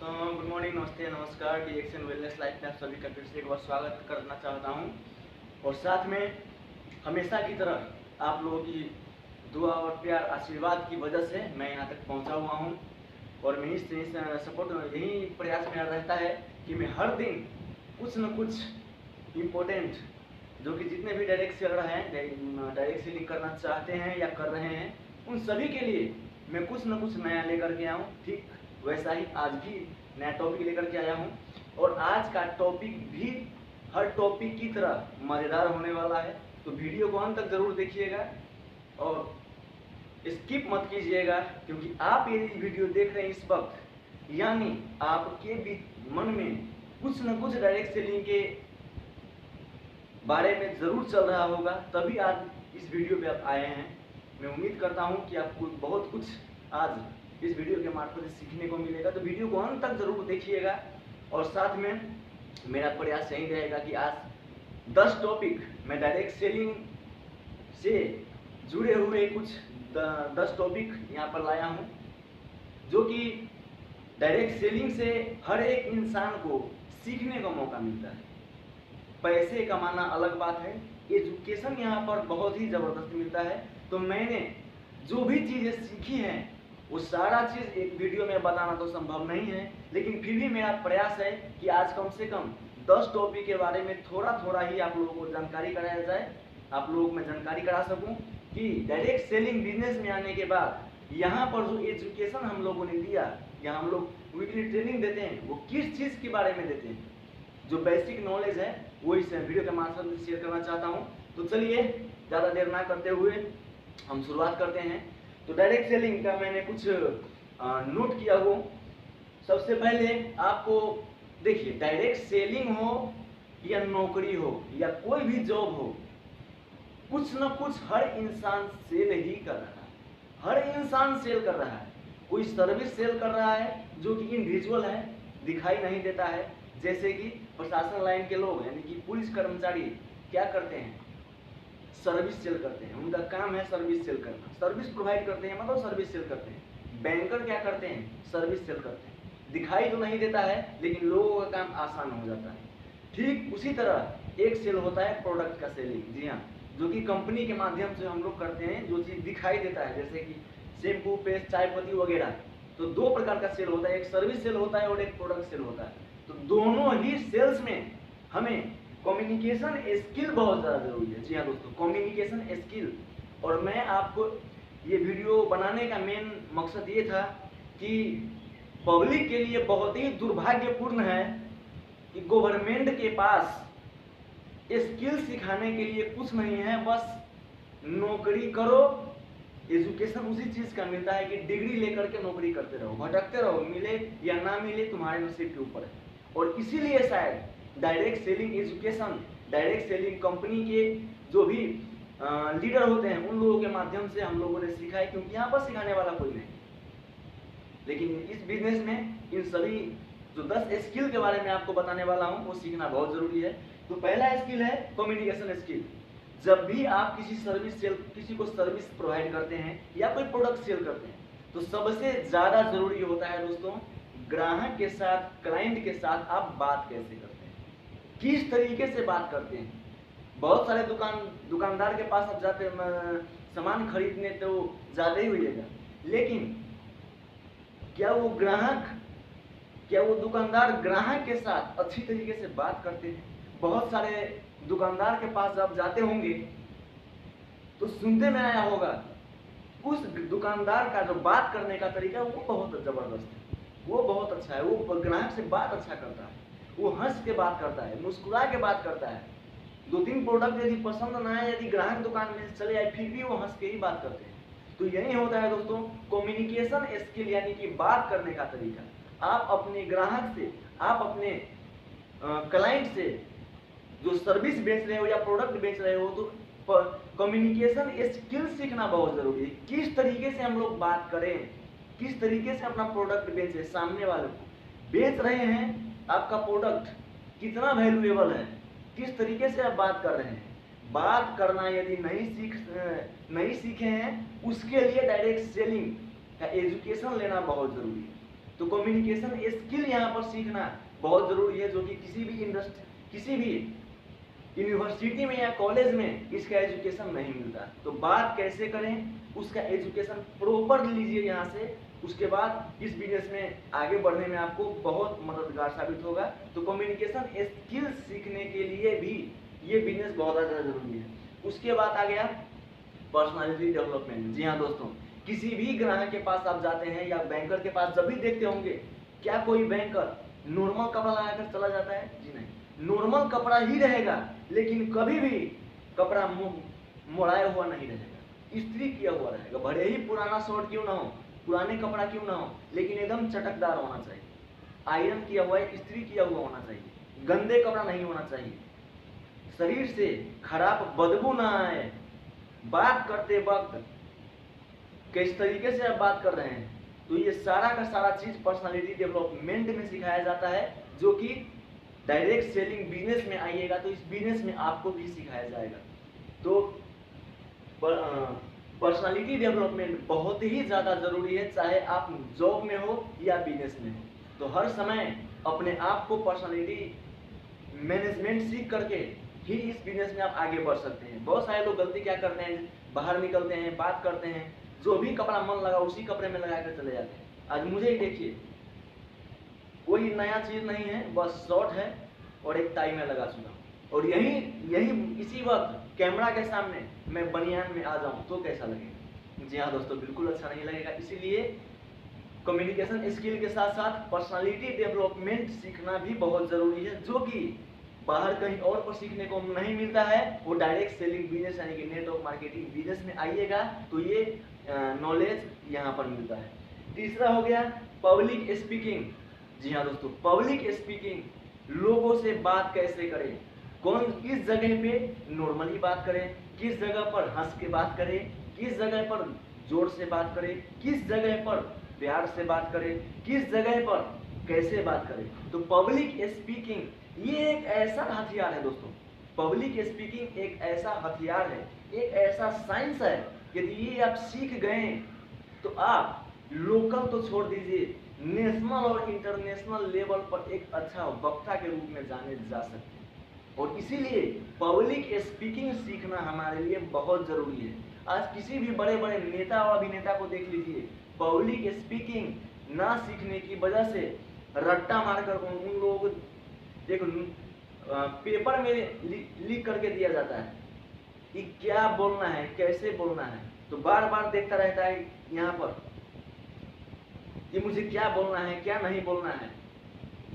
Good morning, नमस्ते, नमस्कार। डीएक्सन wellness life में आप सभी का फिर से एक बार स्वागत करना चाहता हूं। और साथ में हमेशा की तरह आप लोगों की दुआ और प्यार आशीर्वाद की वजह से मैं यहां तक पहुंचा हुआ हूं। और मेरी सपोर्ट यही प्रयास मेरा रहता है कि मैं हर दिन कुछ न कुछ इम्पोर्टेंट जो कि जितने भी डायरेक्ट सेलर हैं, डायरेक्ट सेलिंग करना चाहते हैं या कर रहे हैं, उन सभी के लिए मैं कुछ न कुछ नया लेकर के आऊँ। ठीक वैसा ही आज भी नया टॉपिक लेकर के आया हूँ। और आज का टॉपिक भी हर टॉपिक की तरह मज़ेदार होने वाला है, तो वीडियो को अंत तक जरूर देखिएगा और स्किप मत कीजिएगा, क्योंकि आप ये वीडियो देख रहे हैं इस वक्त, यानी आपके भी मन में कुछ न कुछ डायरेक्ट सेलिंग के बारे में जरूर चल रहा होगा, तभी आज इस वीडियो पे आप आए हैं। मैं उम्मीद करता हूं कि आपको बहुत कुछ आज इस वीडियो के मार्फत से सीखने को मिलेगा, तो वीडियो को अंत तक जरूर देखिएगा। और साथ में मेरा प्रयास यही रहेगा कि आज 10 टॉपिक मैं डायरेक्ट सेलिंग से जुड़े हुए कुछ 10 टॉपिक यहाँ पर लाया हूँ, जो कि डायरेक्ट सेलिंग से हर एक इंसान को सीखने का मौका मिलता है। पैसे कमाना अलग बात है, एजुकेशन यहाँ पर बहुत ही ज़बरदस्त मिलता है। तो मैंने जो भी चीज़ें सीखी हैं वो सारा चीज़ एक वीडियो में बताना तो संभव नहीं है, लेकिन फिर भी मेरा प्रयास है कि आज कम से कम 10 टॉपिक के बारे में थोड़ा थोड़ा ही आप लोगों को जानकारी कराया जाए, आप लोगों को मैं जानकारी करा सकूं कि डायरेक्ट सेलिंग बिजनेस में आने के बाद यहाँ पर जो एजुकेशन हम लोगों ने दिया या हम लोग वीकली ट्रेनिंग देते हैं, वो किस चीज़ के बारे में देते हैं, जो बेसिक नॉलेज है वो इस वीडियो के माध्यम से शेयर करना चाहता हूं। तो चलिए ज़्यादा देर ना करते हुए हम शुरुआत करते हैं। तो डायरेक्ट सेलिंग का मैंने कुछ नोट किया हो। सबसे पहले आपको देखिए, डायरेक्ट सेलिंग हो या नौकरी हो या कोई भी जॉब हो, कुछ न कुछ हर इंसान सेल ही कर रहा है। हर इंसान सेल कर रहा है। कोई सर्विस सेल कर रहा है जो कि इंडिविजुअल है, दिखाई नहीं देता है। जैसे कि प्रशासन लाइन के लोग यानी कि पुलिस कर्मचारी क्या करते हैं, सर्विस सेल करते हैं। उनका काम है सर्विस सेल करना, सर्विस प्रोवाइड करते हैं, मतलब सर्विस सेल करते हैं। बैंकर क्या करते हैं, सर्विस सेल करते हैं। दिखाई तो नहीं देता है, लेकिन लोगों का काम आसान हो जाता है। ठीक उसी तरह एक सेल होता है प्रोडक्ट का सेलिंग। जी हाँ, जो कि कंपनी के माध्यम से हम लोग करते हैं। जो चीज़ दिखाई देता है जैसे कि शैम्पू, पेस्ट, चाय पत्ती वगैरह, तो 2 प्रकार का सेल होता है, एक सर्विस सेल होता है और एक प्रोडक्ट सेल होता है। तो दोनों ही सेल्स में हमें कम्युनिकेशन स्किल बहुत ज़्यादा जरूरी है। जी हाँ दोस्तों, कम्युनिकेशन स्किल। और मैं आपको ये वीडियो बनाने का मेन मकसद ये था कि पब्लिक के लिए बहुत ही दुर्भाग्यपूर्ण है कि गवर्नमेंट के पास स्किल सिखाने के लिए कुछ नहीं है। बस नौकरी करो, एजुकेशन उसी चीज़ का मिलता है कि डिग्री लेकर के नौकरी करते रहो, भटकते रहो, मिले या ना मिले तुम्हारे नसीब के ऊपर है। और इसीलिए शायद direct selling education, direct selling company के जो भी लीडर होते हैं उन लोगों के माध्यम से हम लोगों ने सीखा है, क्योंकि यहाँ पर सिखाने वाला कोई नहीं। लेकिन इस बिजनेस में इन सभी जो 10 स्किल के बारे में आपको बताने वाला हूँ वो सीखना बहुत जरूरी है। तो पहला स्किल है कम्युनिकेशन स्किल। जब भी आप किसी को सर्विस प्रोवाइड करते हैं या कोई प्रोडक्ट सेल करते हैं, तो सबसे ज़्यादा जरूरी होता है दोस्तों, ग्राहक के साथ, क्लाइंट के साथ आप बात कैसे करते हैं, किस तरीके से बात करते हैं। बहुत सारे दुकानदार के पास आप जाते सामान खरीदने तो ज़्यादा ही होइएगा, लेकिन क्या वो दुकानदार ग्राहक के साथ अच्छी तरीके से बात करते हैं। बहुत सारे दुकानदार के पास आप जाते होंगे तो सुनते में आया होगा, उस दुकानदार का जो बात करने का तरीका वो बहुत जबरदस्त है, वो बहुत अच्छा है, वो ग्राहक से बात अच्छा करता है, वो हंस के बात करता है, मुस्कुरा के बात करता है। 2-3 प्रोडक्ट यदि पसंद ना आए, यदि ग्राहक दुकान में चले आए, फिर भी वो हंस के ही बात करते हैं। तो यही होता है दोस्तों कम्युनिकेशन स्किल, यानी कि बात करने का तरीका। आप अपने ग्राहक से, आप अपने क्लाइंट से जो सर्विस बेच रहे हो या प्रोडक्ट बेच रहे हो, तो कम्युनिकेशन स्किल सीखना बहुत जरूरी है। किस तरीके से हम लोग बात करें, किस तरीके से अपना प्रोडक्ट बेचें, सामने वाले को बेच रहे हैं, आपका प्रोडक्ट कितना वैल्यूएबल है, किस तरीके से आप बात कर रहे हैं। बात करना यदि नहीं सीखे हैं, उसके लिए डायरेक्ट सेलिंग का एजुकेशन लेना बहुत जरूरी है। तो कम्युनिकेशन स्किल यहाँ पर सीखना बहुत जरूरी है, जो कि किसी भी यूनिवर्सिटी में या कॉलेज में इसका एजुकेशन नहीं मिलता। तो बात कैसे करें, उसका एजुकेशन प्रॉपर लीजिए यहाँ से, उसके बाद इस बिजनेस में आगे बढ़ने में आपको बहुत मददगार साबित होगा। तो कम्युनिकेशन स्किल सीखने के लिए भी ये बिजनेस बहुत ज़्यादा जरूरी है। उसके बाद आ गया पर्सनालिटी डेवलपमेंट। जी हाँ दोस्तों, किसी भी ग्राहक के पास आप जाते हैं या बैंकर के पास जब भी देखते होंगे, क्या कोई बैंकर नॉर्मल कपड़ा लगाकर चला जाता है? जी नहीं, नॉर्मल कपड़ा ही रहेगा, लेकिन कभी भी कपड़ा मोड़ाया हुआ नहीं रहेगा, इस्त्री किया हुआ रहेगा। भले ही पुराना शर्ट क्यों ना हो, पुराने कपड़ा क्यों ना हो, लेकिन एकदम चटकदार होना चाहिए, आयरन किया हुआ है, इस्त्री किया हुआ होना चाहिए, गंदे कपड़ा नहीं होना चाहिए, शरीर से खराब बदबू ना आए, बात करते वक्त किस तरीके से आप बात कर रहे हैं। तो ये सारा का सारा चीज पर्सनालिटी डेवलपमेंट में सिखाया जाता है, जो कि डायरेक्ट सेलिंग बिजनेस में आइएगा तो इस बिजनेस में आपको भी सिखाया जाएगा। तो पर्सनालिटी डेवलपमेंट बहुत ही ज़्यादा ज़रूरी है, चाहे आप जॉब में हो या बिजनेस में हो। तो हर समय अपने आप को पर्सनालिटी मैनेजमेंट सीख करके ही इस बिजनेस में आप आगे बढ़ सकते हैं। बहुत सारे लोग गलती क्या करते हैं, बाहर निकलते हैं, बात करते हैं, जो भी कपड़ा मन लगा उसी कपड़े में लगा कर चले जाते हैं। आज मुझे ही देखिए, कोई नया चीज नहीं है, बस शॉर्ट है और एक टाई में लगा चुका हूँ, और यही इसी वक्त कैमरा के सामने मैं बनियान में आ जाऊं तो कैसा लगेगा? जी हाँ दोस्तों, बिल्कुल अच्छा नहीं लगेगा। इसीलिए कम्युनिकेशन स्किल के साथ साथ पर्सनालिटी डेवलपमेंट सीखना भी बहुत जरूरी है, जो कि बाहर कहीं और पर सीखने को नहीं मिलता है। वो डायरेक्ट सेलिंग बिजनेस यानी कि नेटवर्क मार्केटिंग बिजनेस में आइएगा तो ये नॉलेज यहाँ पर मिलता है। तीसरा हो गया पब्लिक स्पीकिंग। जी हाँ दोस्तों, पब्लिक स्पीकिंग, लोगों से बात कैसे करें, किस जगह पे नॉर्मली बात करें, किस जगह पर हंस के बात करें, किस जगह पर जोर से बात करें, किस जगह पर प्यार से बात करें, किस जगह पर कैसे बात करें। तो पब्लिक स्पीकिंग ये एक ऐसा हथियार है दोस्तों, पब्लिक स्पीकिंग एक ऐसा हथियार है, एक ऐसा साइंस है, यदि ये आप सीख गए तो आप लोकल तो छोड़ दीजिए, नेशनल और इंटरनेशनल लेवल पर एक अच्छा वक्ता के रूप में जाने जा सकते हैं। और इसीलिए पब्लिक स्पीकिंग सीखना हमारे लिए बहुत जरूरी है। आज किसी भी बड़े बड़े नेता और अभिनेता को देख लीजिए, पब्लिक स्पीकिंग ना सीखने की वजह से रट्टा मारकर उन लोगों को एक पेपर में लिख करके दिया जाता है कि क्या बोलना है, कैसे बोलना है। तो बार बार देखता रहता है यहाँ पर कि मुझे क्या बोलना है, क्या नहीं बोलना है।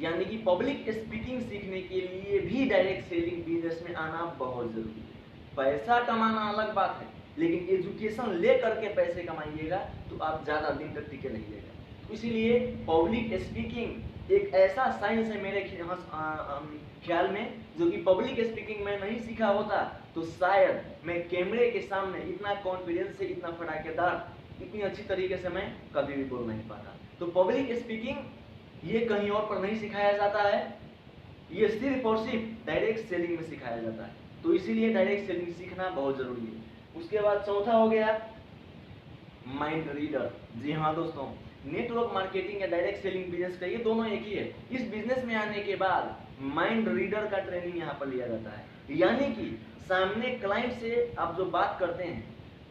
यानी कि पब्लिक स्पीकिंग सीखने के लिए भी डायरेक्ट सेलिंग बिजनेस में आना बहुत जरूरी है। पैसा कमाना अलग बात है, लेकिन एजुकेशन ले करके पैसे कमाइएगा तो आप ज़्यादा दिन तक टिके रहिएगा। इसीलिए पब्लिक स्पीकिंग एक ऐसा साइंस है मेरे ख्याल में, जो कि पब्लिक स्पीकिंग में नहीं सीखा होता तो शायद मैं कैमरे के सामने इतना कॉन्फिडेंस से, इतना फटाकेदार, इतनी अच्छी तरीके से मैं कभी भी बोल नहीं पाता। तो पब्लिक स्पीकिंग ये कहीं और पर नहीं सिखाया जाता है, ये सिर्फ और सिर्फ डायरेक्ट सेलिंग में सिखाया जाता है। तो इसीलिए डायरेक्ट सेलिंग सीखना बहुत जरूरी है। उसके बाद चौथा हो गया माइंड रीडर। जी हाँ दोस्तों, नेटवर्क मार्केटिंग या डायरेक्ट सेलिंग बिजनेस का ये दोनों एक ही है। इस बिजनेस में आने के बाद माइंड रीडर का ट्रेनिंग यहाँ पर लिया जाता है। यानी कि सामने क्लाइंट से आप जो बात करते हैं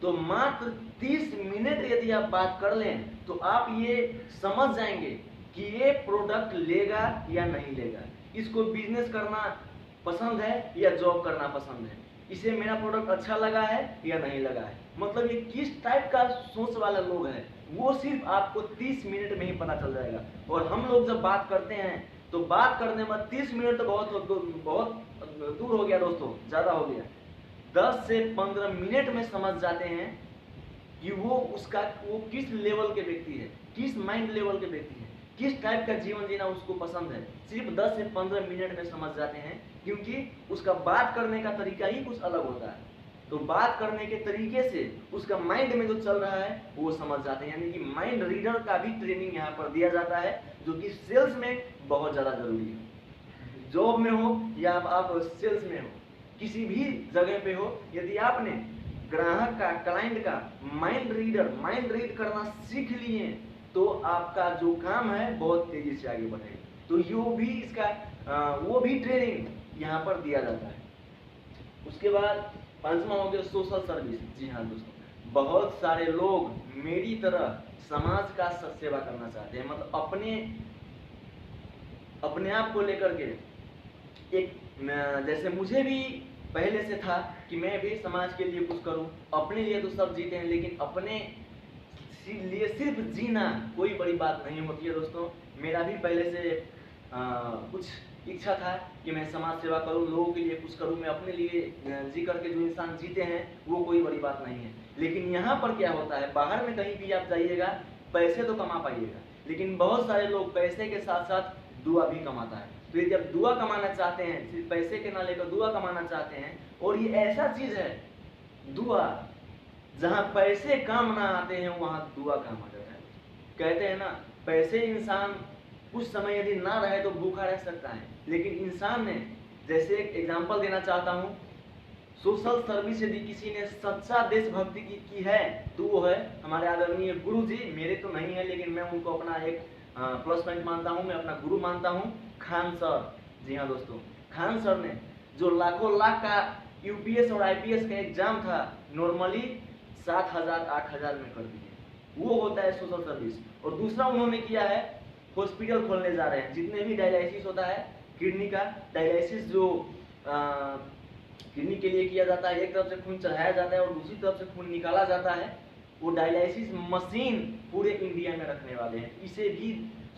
तो मात्र 30 मिनट यदि आप बात कर लें तो आप ये समझ जाएंगे कि ये प्रोडक्ट लेगा या नहीं लेगा, इसको बिजनेस करना पसंद है या जॉब करना पसंद है, इसे मेरा प्रोडक्ट अच्छा लगा है या नहीं लगा है। मतलब ये किस टाइप का सोच वाला लोग है वो सिर्फ आपको 30 मिनट में ही पता चल जाएगा। और हम लोग जब बात करते हैं तो बात करने में 30 मिनट तो बहुत दूर हो गया दोस्तों, ज़्यादा हो गया। 10 से 15 मिनट में समझ जाते हैं कि वो किस लेवल के व्यक्ति है, किस माइंड लेवल के व्यक्ति है, किस टाइप का जीवन जीना उसको पसंद है। सिर्फ 10 से 15 मिनट में समझ जाते हैं, क्योंकि उसका बात करने का तरीका ही कुछ अलग होता है। तो बात करने के तरीके से उसका माइंड में जो चल रहा है वो समझ जाते हैं। यानी कि माइंड रीडर का भी ट्रेनिंग यहाँ पर दिया जाता है, जो कि सेल्स में बहुत ज़्यादा जरूरी है। जॉब में हो या आप सेल्स में हो, किसी भी जगह पे हो, यदि आपने ग्राहक का, क्लाइंट का माइंड रीड करना सीख लिए तो आपका जो काम है बहुत तेजी से आगे बढ़ेगा। तो वो भी ट्रेनिंग यहाँ पर दिया जाता है। उसके बाद 5वां हो गया सोशल सर्विस। जी हाँ दोस्तों, बहुत सारे लोग मेरी तरह समाज का सेवा करना चाहते हैं, मतलब अपने आप को लेकर के जैसे मुझे भी पहले से था कि मैं भी समाज के लिए कुछ करूं। अपने लिए तो सब जीते हैं, लेकिन अपने लिए सिर्फ जीना कोई बड़ी बात नहीं होती है दोस्तों। मेरा भी पहले से कुछ इच्छा था कि मैं समाज सेवा करूं, लोगों के लिए कुछ करूं। मैं अपने लिए जी करके जो इंसान जीते हैं वो कोई बड़ी बात नहीं है। लेकिन यहाँ पर क्या होता है, बाहर में कहीं भी आप जाइएगा पैसे तो कमा पाइएगा, लेकिन बहुत सारे लोग पैसे के साथ साथ दुआ भी कमाता है। तो ये जब दुआ कमाना चाहते हैं, सिर्फ पैसे के ना लेकर दुआ कमाना चाहते हैं, और ये ऐसा चीज है दुआ, जहां पैसे काम ना आते हैं वहां दुआ काम आ जाता है। कहते हैं ना, पैसे इंसान कुछ समय यदि ना रहे तो भूखा रह सकता है, लेकिन इंसान ने, जैसे एक एग्जांपल देना चाहता हूँ, सोशल सर्विस यदि किसी ने सच्चा देशभक्ति की है तो वो है हमारे आदरणीय गुरु जी। मेरे तो नहीं है, लेकिन मैं उनको अपना एक प्लस पॉइंट मानता हूँ, मैं अपना गुरु मानता हूँ, खान सर। जी हाँ दोस्तों, खान सर ने जो लाखों लाख का यूपीएस और आईपीएस का एग्जाम था नॉर्मली 7,000 8,000 में कर दिए। वो होता है सोशल सर्विस। और दूसरा उन्होंने किया है, हॉस्पिटल खोलने जा रहे हैं। जितने भी डायलिसिस होता है, किडनी का डायलिसिस जो किडनी के लिए किया जाता है, एक तरफ से खून चढ़ाया जाता है और दूसरी तरफ से खून निकाला जाता है, वो डायलिसिस मशीन पूरे इंडिया में रखने वाले हैं। इसे भी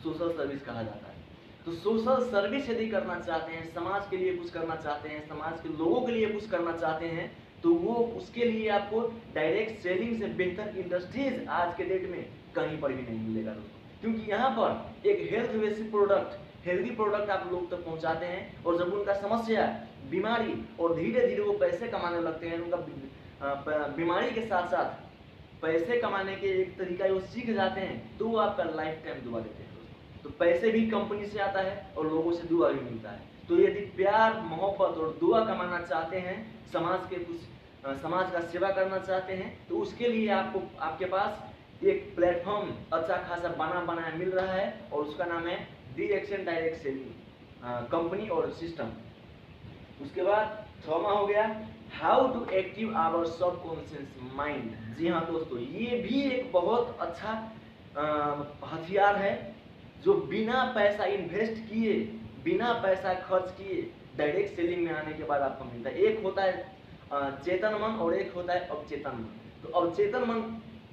सोशल सर्विस कहा जाता है। तो सोशल सर्विस यदि करना चाहते हैं, समाज के लिए कुछ करना चाहते हैं, समाज के लोगों के लिए कुछ करना चाहते हैं, तो वो उसके लिए आपको डायरेक्ट सेलिंग से बेहतर इंडस्ट्रीज आज के डेट में कहीं पर भी नहीं मिलेगा दोस्तों। क्योंकि यहाँ पर एक हेल्दी प्रोडक्ट आप लोग तक पहुँचाते हैं, और जब उनका समस्या, बीमारी, और धीरे धीरे वो पैसे कमाने लगते हैं, उनका बीमारी के साथ साथ पैसे कमाने के एक तरीका वो सीख जाते हैं, तो वो आपका लाइफ टाइम दुआ देते हैं दोस्तों। तो पैसे भी कंपनी से आता है और लोगों से दुआ भी मिलता है। तो यदि प्यार, मोहब्बत और दुआ कमाना चाहते हैं, समाज का सेवा करना चाहते हैं, तो उसके लिए आपके पास एक प्लेटफॉर्म अच्छा खासा बनाया मिल रहा है, और उसका नाम है the action direct selling company और सिस्टम। उसके बाद 6वां हो गया how to active our subconscious mind. जी हाँ दोस्तों, ये भी एक बहुत अच्छा हथियार है, जो बिना पैसा इन्वेस्ट किए, बिना पैसा खर्च किए डायरेक्ट सेलिंग में आने के बाद आपको मिलता है। एक होता है चेतन मन और एक होता है अवचेतन मन। तो अवचेतन मन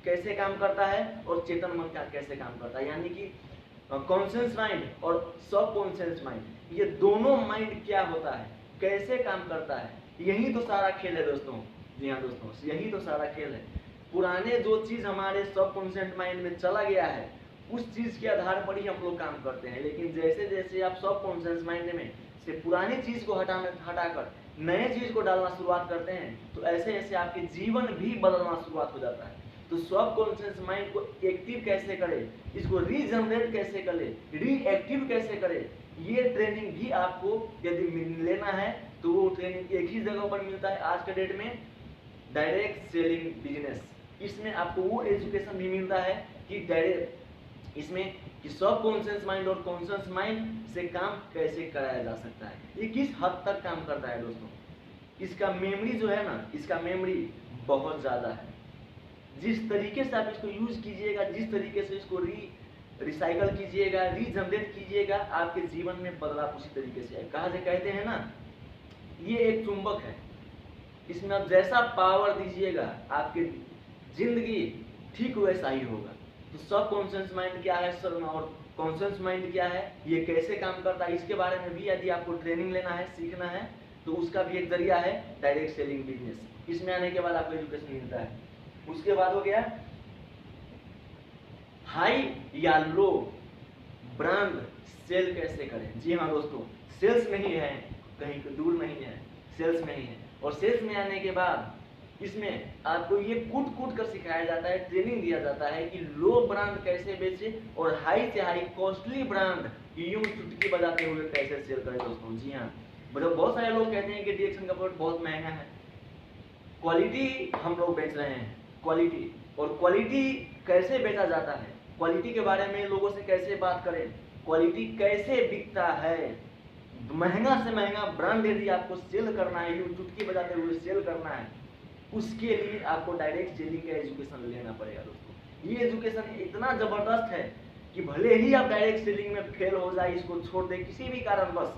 कैसे काम करता है और चेतन मन कैसे काम करता है, यानी कि कॉन्शियस माइंड और सबकॉन्शियस माइंड, ये दोनों माइंड क्या होता है, कैसे काम करता है, यही तो सारा खेल है दोस्तों। जी हाँ दोस्तों, यही तो सारा खेल है। पुराने जो चीज हमारे सबकॉन्शियस माइंड में चला गया है, उस चीज के आधार पर ही हम लोग काम करते हैं। लेकिन जैसे जैसे आप सबकॉन्शियस माइंड में से पुरानी चीज को हटाकर नए चीज को डालना शुरुआत करते हैं, तो ऐसे ऐसे आपके जीवन भी बदलना शुरुआत हो जाता है। तो सबकॉन्शियस माइंड को एक्टिव कैसे करें, इसको रीजनरेट कैसे करें, रीएक्टिव कैसे करें, ये ट्रेनिंग भी आपको यदि लेना है तो वो ट्रेनिंग एक ही जगह पर मिलता है आज के डेट में, डायरेक्ट सेलिंग बिजनेस। इसमें आपको वो एजुकेशन भी मिलता है कि डायरेक्ट इसमें कि सबकॉन्शियस माइंड और कॉन्शियस माइंड से काम कैसे कराया जा सकता है, ये किस हद तक काम करता है दोस्तों। इसका मेमोरी जो है ना, इसका मेमोरी बहुत ज़्यादा है। जिस तरीके से आप इसको यूज कीजिएगा, जिस तरीके से इसको रिसाइकल कीजिएगा, रीजनरेट कीजिएगा, आपके जीवन में बदलाव उसी तरीके से है। कहा से कहते हैं ना, ये एक चुंबक है, इसमें आप जैसा पावर दीजिएगा आपकी जिंदगी ठीक वैसा ही होगा। तो सबकॉन्शियस माइंड क्या है सर, और कॉन्शियस माइंड क्या है, ये कैसे काम करता है, इसके बारे में भी यदि आपको ट्रेनिंग लेना है, सीखना है, तो उसका भी एक जरिया है डायरेक्ट सेलिंग बिजनेस। इसमें आने के बाद आपको एजुकेशन मिलता है। उसके बाद हो गया हाई या लो ब्रांड सेल कैसे करें। जी हाँ दोस्तों, सेल्स में ही है, कहीं दूर नहीं है, सेल्स में ही है। और सेल्स में आने के बाद इसमें आपको ये कूट कर सिखाया जाता है, ट्रेनिंग दिया जाता है कि लो ब्रांड कैसे बेचे और हाई से हाई कॉस्टली ब्रांड यूं चुटकी बजाते हुए कैसे सेल करें दोस्तों। जी हाँ, बहुत सारे लोग कहते हैं कि डी एक्शन का प्रोडक्ट बहुत महंगा है। क्वालिटी हम लोग बेच रहे हैं, क्वालिटी। और क्वालिटी कैसे बेचा जाता है, क्वालिटी के बारे में लोगों से कैसे बात करें, क्वालिटी कैसे बिकता है, महंगा से महंगा ब्रांड यदि आपको सेल करना है, यूं चुटकी बजाते हुए सेल करना है, उसके लिए आपको डायरेक्ट सेलिंग का एजुकेशन लेना पड़ेगा दोस्तों। ये एजुकेशन इतना जबरदस्त है कि भले ही आप डायरेक्ट सेलिंग में फेल हो जाए, इसको छोड़ दे किसी भी कारणवश,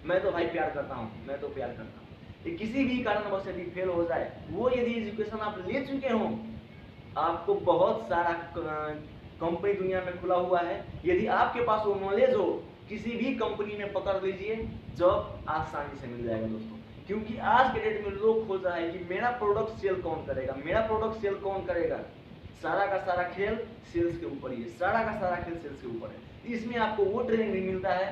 मैं तो भाई प्यार करता हूँ, मैं तो प्यार करता हूँ, कि किसी भी कारणवश यदि फेल हो जाए, वो यदि एजुकेशन आप ले चुके हो, आपको बहुत सारा कंपनी दुनिया में खुला हुआ है, यदि आपके पास वो नॉलेज हो, किसी भी कंपनी में पकड़ लीजिए, जॉब आसानी से मिल जाएगा दोस्तों। क्योंकि आज के डेट में लोग खोज रहा है कि मेरा प्रोडक्ट सेल कौन करेगा, मेरा प्रोडक्ट सेल कौन करेगा। सारा का सारा खेल सेल्स के ऊपर ही है, सारा का सारा खेल सेल्स के ऊपर है। इसमें आपको वो ट्रेनिंग भी मिलता है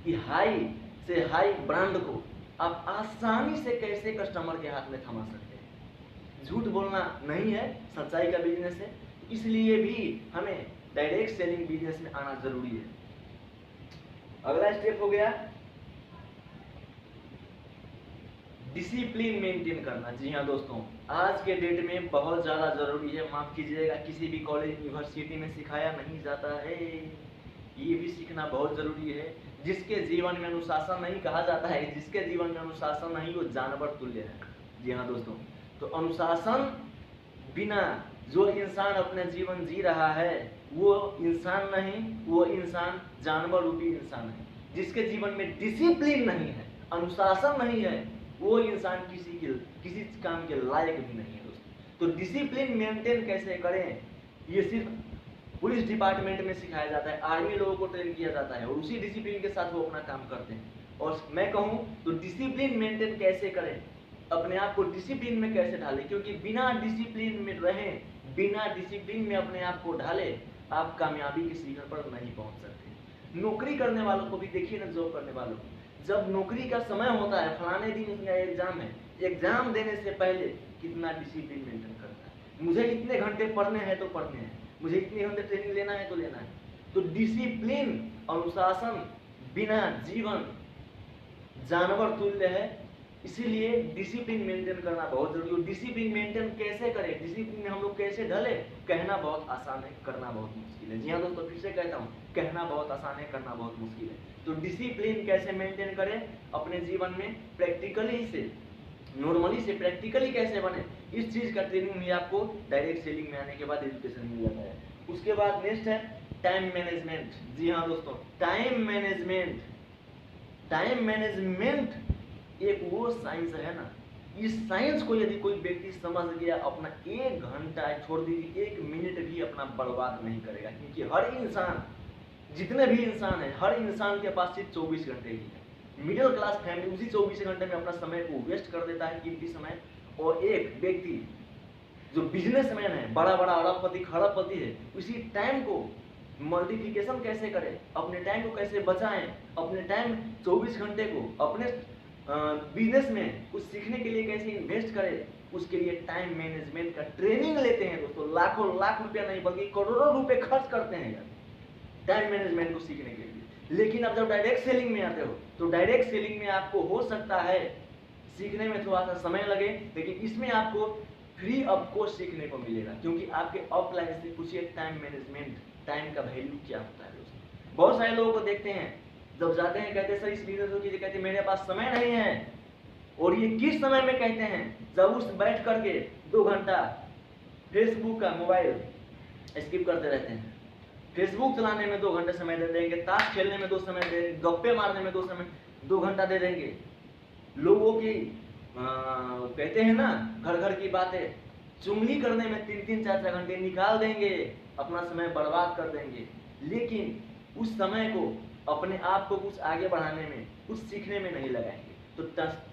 कि हाई से हाई ब्रांड को आप आसानी से कैसे कस्टमर के हाथ में थमा सकते हैं। झूठ बोलना नहीं है, सच्चाई का बिजनेस है, इसलिए भी हमें डायरेक्ट सेलिंग बिजनेस में आना जरूरी है। अगला स्टेप हो गया डिसिप्लिन मेंटेन करना। जी हाँ दोस्तों, आज के डेट में बहुत ज़्यादा ज़रूरी है। माफ़ कीजिएगा, किसी भी कॉलेज यूनिवर्सिटी में सिखाया नहीं जाता है, ये भी सीखना बहुत ज़रूरी है। जिसके जीवन में अनुशासन नहीं, कहा जाता है जिसके जीवन में अनुशासन नहीं वो जानवर तुल्य है। जी हाँ दोस्तों, तो अनुशासन बिना जो इंसान अपना जीवन जी रहा है वो इंसान नहीं, वो इंसान जानवर रूपी इंसान है। जिसके जीवन में डिसिप्लिन नहीं है, अनुशासन नहीं है, वो इंसान किसी काम के लायक भी नहीं है दोस्तों। तो डिसिप्लिन मेंटेन कैसे करें, ये सिर्फ पुलिस डिपार्टमेंट में सिखाया जाता है, आर्मी लोगों को ट्रेन किया जाता है और उसी डिसिप्लिन के साथ वो अपना काम करते हैं। और मैं कहूँ तो डिसिप्लिन मेंटेन कैसे करें, अपने आप को डिसिप्लिन में कैसे ढालें, क्योंकि बिना डिसिप्लिन में रहें, बिना डिसिप्लिन में अपने आप को ढाले, आप कामयाबी के शिखर पर नहीं पहुंच सकते। नौकरी करने वालों को भी देखिए ना, जॉब करने वालों को, जब नौकरी का समय होता है, फलाने दिन उसका एग्जाम है, एग्जाम देने से पहले कितना डिसिप्लिन मेंटेन करता है। मुझे इतने घंटे पढ़ने हैं तो पढ़ने हैं, मुझे इतने घंटे ट्रेनिंग लेना है तो लेना है। तो डिसिप्लिन, अनुशासन बिना जीवन जानवर तुल्य है, इसीलिए डिसिप्लिन मेंटेन करना बहुत जरूरी है। डिसिप्लिन मेंटेन कैसे करें, डिसिप्लिन में हम लोग कैसे ढले, कहना बहुत आसान है, करना बहुत मुश्किल है। जी हाँ दोस्तों, फिर से कहता हूँ, कहना बहुत आसान है, करना बहुत मुश्किल है। तो डिसिप्लिन कैसे मेंटेन करें अपने जीवन में, प्रैक्टिकली से, नॉर्मली से प्रैक्टिकली कैसे बने, इस चीज का ट्रेनिंग भी आपको डायरेक्ट सेलिंग में आने के बाद एजुकेशन मिल जाता है। उसके बाद नेक्स्ट है टाइम मैनेजमेंट। जी हाँ दोस्तों, टाइम मैनेजमेंट, टाइम मैनेजमेंट एक वो साइंस है ना, इस साइंस को यदि कोई व्यक्ति समझ गया, अपना 1 घंटा छोड़ दीजिए 1 मिनट भी अपना बर्बाद नहीं करेगा। क्योंकि हर इंसान, जितने भी इंसान है, हर इंसान के पास सिर्फ 24 घंटे ही है। मिडिल क्लास फैमिली उसी 24 घंटे में अपना समय को वेस्ट कर देता है, कीमती समय। और एक व्यक्ति जो बिजनेसमैन है, बड़ा बड़ा अरबपति खरबपति है, उसी टाइम को मल्टीप्लिकेशन कैसे करें, अपने टाइम को कैसे बचाएं, अपने टाइम 24 घंटे को अपने बिजनेस में कुछ सीखने के लिए कैसे इन्वेस्ट करें, उसके लिए टाइम मैनेजमेंट का ट्रेनिंग लेते हैं दोस्तों। लाखों लाख रुपया नहीं बल्कि करोड़ों रुपए खर्च करते हैं यार टाइम मैनेजमेंट को सीखने के लिए। लेकिन अब जब डायरेक्ट सेलिंग में आते हो तो डायरेक्ट सेलिंग में आपको हो सकता है सीखने में थोड़ा सा समय लगे, लेकिन इसमें आपको फ्री ऑफ कॉस्ट सीखने को मिलेगा। क्योंकि आपके ऑफलाइन से पूछिए टाइम मैनेजमेंट, टाइम का वैल्यू क्या होता है दोस्तों। बहुत सारे लोगों को देखते हैं जब जाते हैं, कहते हैं सर इस बिजनेस को कीजिए, कहते हैं मेरे पास समय नहीं है। और ये किस समय में कहते हैं, जब उस बैठ करके 2 घंटा फेसबुक का मोबाइल स्किप करते रहते हैं, फेसबुक चलाने में 2 घंटे समय दे देंगे, ताश खेलने में 2 समय दे देंगे, गप्पे मारने में 2 घंटा दे देंगे। लोगों की कहते हैं ना घर घर की बातें, चुगली करने में 3-3, 4-4 घंटे निकाल देंगे, अपना समय बर्बाद कर देंगे। लेकिन उस समय को अपने आप को कुछ आगे बढ़ाने में, कुछ सीखने में नहीं लगाएंगे।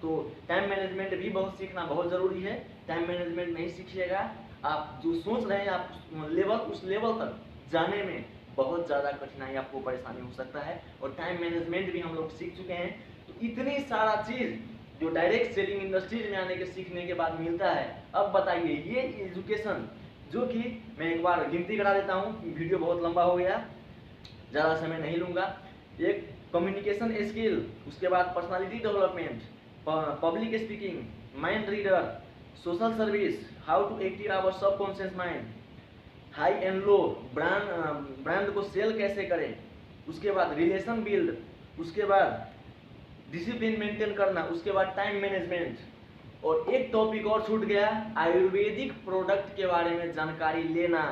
तो टाइम मैनेजमेंट भी बहुत सीखना बहुत जरूरी है। टाइम मैनेजमेंट नहीं सीखिएगा, आप जो सोच रहे हैं आप उस लेवल तक जाने में बहुत ज़्यादा कठिनाई, आपको परेशानी हो सकता है। और टाइम मैनेजमेंट भी हम लोग सीख चुके हैं। तो इतनी सारा चीज़ जो डायरेक्ट सेलिंग इंडस्ट्रीज में आने के सीखने के बाद मिलता है। अब बताइए ये एजुकेशन, जो कि मैं एक बार गिनती करा देता हूँ, वीडियो बहुत लंबा हो गया, ज़्यादा समय नहीं लूँगा। एक कम्युनिकेशन स्किल, उसके बाद personality development, public speaking, mind reader, social service, how to active our subconscious mind, high and low, brand को सेल कैसे करें, उसके बाद रिलेशन बिल्ड, उसके बाद डिसिप्लिन मेंटेन करना, उसके बाद टाइम मैनेजमेंट, और एक टॉपिक और छूट गया, आयुर्वेदिक प्रोडक्ट के बारे में जानकारी लेना।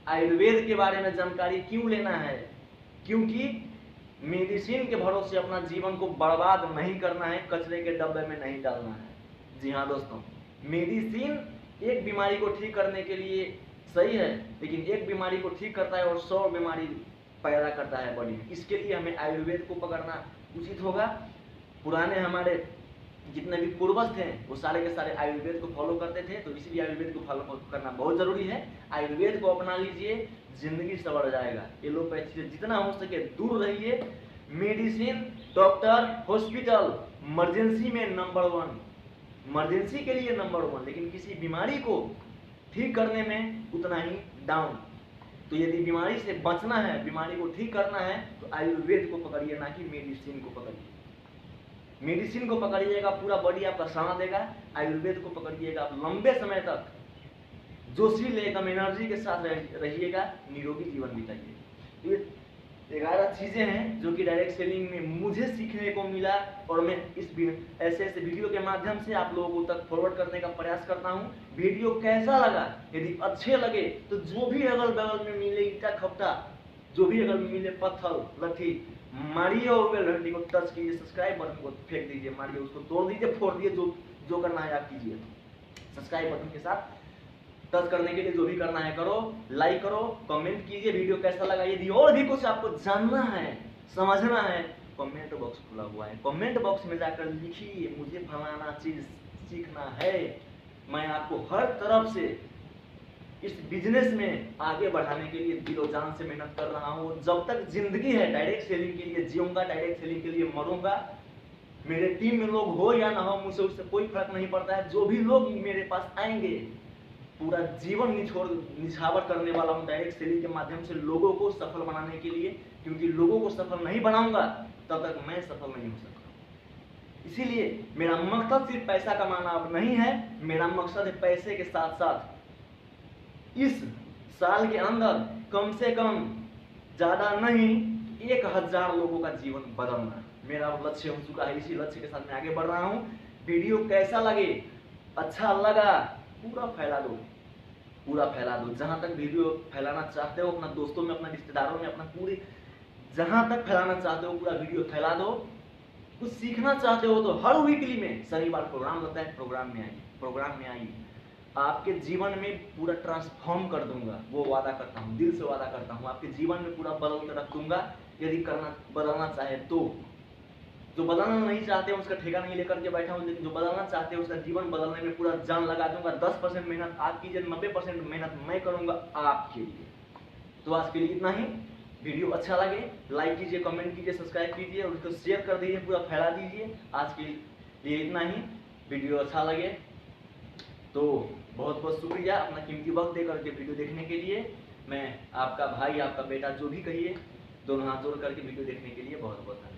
आयुर्वेद के बारे में जानकारी क्यों लेना है? क्योंकि मेडिसिन के भरोसे अपना जीवन को बर्बाद नहीं करना है, कचरे के डब्बे में नहीं डालना है। जी हाँ दोस्तों, मेडिसिन एक बीमारी को ठीक करने के लिए सही है, लेकिन एक बीमारी को ठीक करता है और 100 बीमारी पैदा करता है बॉडी में। इसके लिए हमें आयुर्वेद को पकड़ना उचित होगा। पुराने हमारे जितने भी पूर्वज थे वो सारे के सारे आयुर्वेद को फॉलो करते थे, तो इसलिए आयुर्वेद को फॉलो करना बहुत जरूरी है। आयुर्वेद को अपना लीजिए, जिंदगी संवर जाएगा। एलोपैथी से जितना हो सके दूर रहिए। मेडिसिन, डॉक्टर, हॉस्पिटल इमरजेंसी में नंबर 1, इमरजेंसी के लिए नंबर 1, लेकिन किसी बीमारी को ठीक करने में उतना ही डाउन। तो यदि बीमारी से बचना है, बीमारी को ठीक करना है, तो आयुर्वेद को पकड़िए, ना कि मेडिसिन को पकड़िए। मेडिसिन को पकड़िएगा, पूरा बॉडी आपका साना देगा। आयुर्वेद को पकड़िएगा, आप लंबे समय तक जोशीले एकदम एनर्जी के साथ रहिएगा, निरोगी जीवन बिताइए। ये 11 चीजें हैं जो कि डायरेक्ट सेलिंग में मुझे सीखने को मिला, और मैं इस ऐसे वीडियो के माध्यम से आप लोगों तक फॉरवर्ड करने का प्रयास करता हूं। वीडियो कैसा लगा? यदि अच्छे लगे तो जो भी अगल बगल में मिले ईटा खपटा, जो भी अगल में मिले पत्थर लठी, मारिए और वे लठी को टच कीजिए, सब्सक्राइब बटन को फेंक दीजिए, मारिए उसको, तोड़ दीजिए, फोड़ दीजिए, जो करना है आप कीजिए। सब्सक्राइब बटन के साथ टच करने के लिए जो भी करना है करो, लाइक करो, कमेंट कीजिए वीडियो कैसा लगा। यदि और भी कुछ आपको जानना है, समझना है, कमेंट बॉक्स खुला हुआ है, कमेंट बॉक्स में जाकर लिखिए, मुझे फलाना चीज सीखना है। मैं आपको हर तरफ से इस बिजनेस में आगे बढ़ाने के लिए दिलो जान से मेहनत कर रहा हूँ। जब तक जिंदगी है डायरेक्ट सेलिंग के लिए जीऊंगा, डायरेक्ट सेलिंग के लिए मरूंगा। मेरे टीम में लोग हो या ना हो, मुझे उससे कोई फर्क नहीं पड़ता है। जो भी लोग मेरे पास आएंगे, पूरा जीवन निछावर करने वाला हूँ डायरेक्ट सेलिंग के माध्यम से लोगों को सफल बनाने के लिए, क्योंकि लोगों को सफल नहीं बनाऊंगा तब तक मैं सफल नहीं हो सकता। इसीलिए मेरा मकसद सिर्फ पैसा कमाना अब नहीं है, मेरा मकसद है पैसे के साथ साथ इस साल के अंदर कम से कम ज्यादा नहीं 1000 लोगों का जीवन बदलना मेरा लक्ष्य हो चुका है। इसी लक्ष्य के साथ मैं आगे बढ़ रहा हूँ। वीडियो कैसा लगे, अच्छा लगा, पूरा फैला दो, पूरा फैला दो। जहां तक वीडियो फैलाना चाहते हो, अपना दोस्तों में, अपना रिश्तेदारों में, अपना पूरे जहां तक फैलाना चाहते हो पूरा वीडियो फैला दो। कुछ सीखना चाहते हो तो हर वीकली में शनिवार प्रोग्राम लगता है, प्रोग्राम में आइए। आपके जीवन में पूरा ट्रांसफॉर्म कर दूंगा, वो वादा करता हूँ, दिल से वादा करता हूँ। आपके जीवन में पूरा बदल कर रख दूंगा, यदि बदलना चाहे तो। जो बदलना नहीं चाहते हैं उसका ठेका नहीं लेकर के बैठा हूँ, लेकिन जो बदलना चाहते हैं उसका जीवन बदलने में पूरा जान लगा दूंगा। 10% मेहनत आप कीजिए, 90% मेहनत मैं करूंगा आपके लिए। तो आज के लिए इतना ही। वीडियो अच्छा लगे लाइक कीजिए, कमेंट कीजिए, सब्सक्राइब कीजिए और उसको शेयर कर दीजिए, पूरा फैला दीजिए। आज के लिए इतना ही। वीडियो अच्छा लगे तो बहुत बहुत शुक्रिया अपना कीमती वक्त देकर के वीडियो देखने के लिए। मैं आपका भाई, आपका बेटा, जो भी कहिए, दोनों हाथ जोड़ करके वीडियो देखने के लिए बहुत बहुत धन्यवाद।